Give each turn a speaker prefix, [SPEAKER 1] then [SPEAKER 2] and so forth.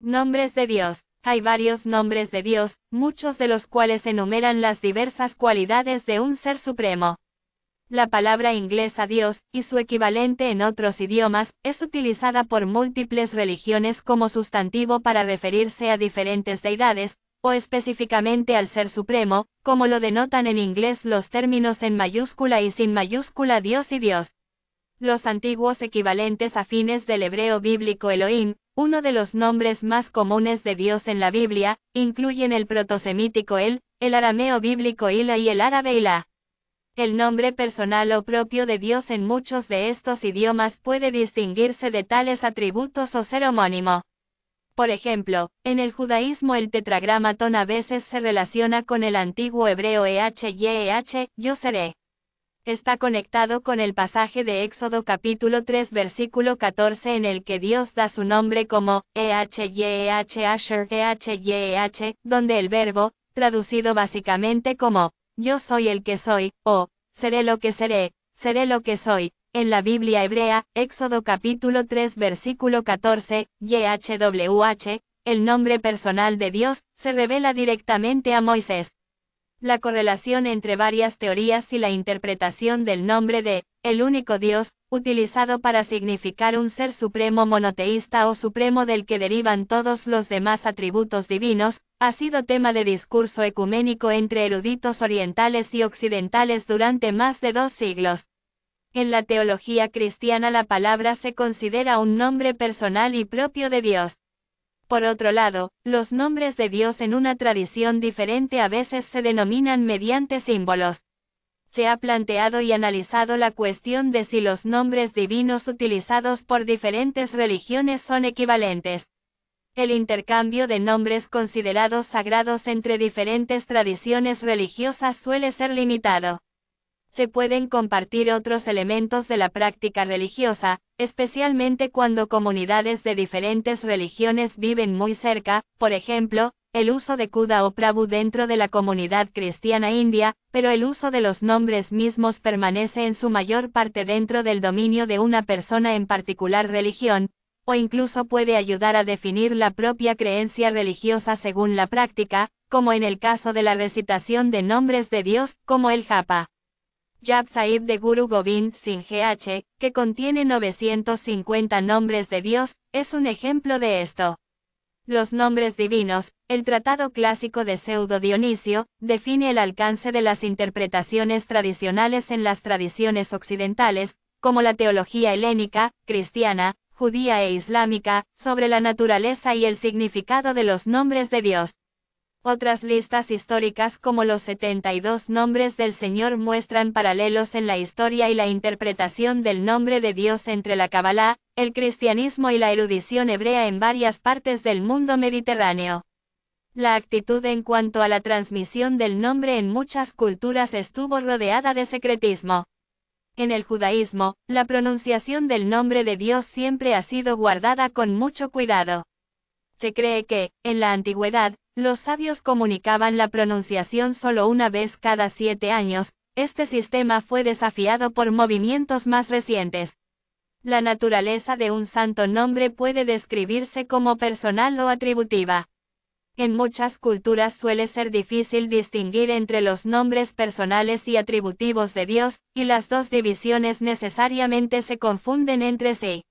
[SPEAKER 1] Nombres de Dios. Hay varios nombres de Dios, muchos de los cuales enumeran las diversas cualidades de un ser supremo. La palabra inglesa Dios, y su equivalente en otros idiomas, es utilizada por múltiples religiones como sustantivo para referirse a diferentes deidades, o específicamente al Ser Supremo, como lo denotan en inglés los términos en mayúscula y sin mayúscula Dios y Dios. Los antiguos equivalentes afines del hebreo bíblico Elohim, uno de los nombres más comunes de Dios en la Biblia, incluyen el protosemítico El, el arameo bíblico Ila y el árabe Ilah. El nombre personal o propio de Dios en muchos de estos idiomas puede distinguirse de tales atributos o ser homónimo. Por ejemplo, en el judaísmo el tetragramatón a veces se relaciona con el antiguo hebreo EHYEH, yo seré. Está conectado con el pasaje de Éxodo capítulo 3 versículo 14 en el que Dios da su nombre como EHYEH Asher EHYEH, donde el verbo, traducido básicamente como yo soy el que soy, o seré lo que seré soy, en la Biblia hebrea, Éxodo capítulo 3 versículo 14, YHWH, el nombre personal de Dios, se revela directamente a Moisés. La correlación entre varias teorías y la interpretación del nombre de el único Dios, utilizado para significar un ser supremo monoteísta o supremo del que derivan todos los demás atributos divinos, ha sido tema de discurso ecuménico entre eruditos orientales y occidentales durante más de 2 siglos. En la teología cristiana la palabra se considera un nombre personal y propio de Dios. Por otro lado, los nombres de Dios en una tradición diferente a veces se denominan mediante símbolos. Se ha planteado y analizado la cuestión de si los nombres divinos utilizados por diferentes religiones son equivalentes. El intercambio de nombres considerados sagrados entre diferentes tradiciones religiosas suele ser limitado. Se pueden compartir otros elementos de la práctica religiosa, especialmente cuando comunidades de diferentes religiones viven muy cerca, por ejemplo, el uso de Khuda o Prabhu dentro de la comunidad cristiana india, pero el uso de los nombres mismos permanece en su mayor parte dentro del dominio de una persona en particular religión, o incluso puede ayudar a definir la propia creencia religiosa según la práctica, como en el caso de la recitación de nombres de Dios, como el japa. Jap Sahib de Guru Gobind Singh G.H., que contiene 950 nombres de Dios, es un ejemplo de esto. Los nombres divinos, el tratado clásico de Pseudo Dionisio, define el alcance de las interpretaciones tradicionales en las tradiciones occidentales, como la teología helénica, cristiana, judía e islámica, sobre la naturaleza y el significado de los nombres de Dios. Otras listas históricas como los 72 nombres del Señor muestran paralelos en la historia y la interpretación del nombre de Dios entre la Kabbalah, el cristianismo y la erudición hebrea en varias partes del mundo mediterráneo. La actitud en cuanto a la transmisión del nombre en muchas culturas estuvo rodeada de secretismo. En el judaísmo, la pronunciación del nombre de Dios siempre ha sido guardada con mucho cuidado. Se cree que, en la antigüedad, los sabios comunicaban la pronunciación solo una vez cada 7 años, este sistema fue desafiado por movimientos más recientes. La naturaleza de un santo nombre puede describirse como personal o atributiva. En muchas culturas suele ser difícil distinguir entre los nombres personales y atributivos de Dios, y las dos divisiones necesariamente se confunden entre sí.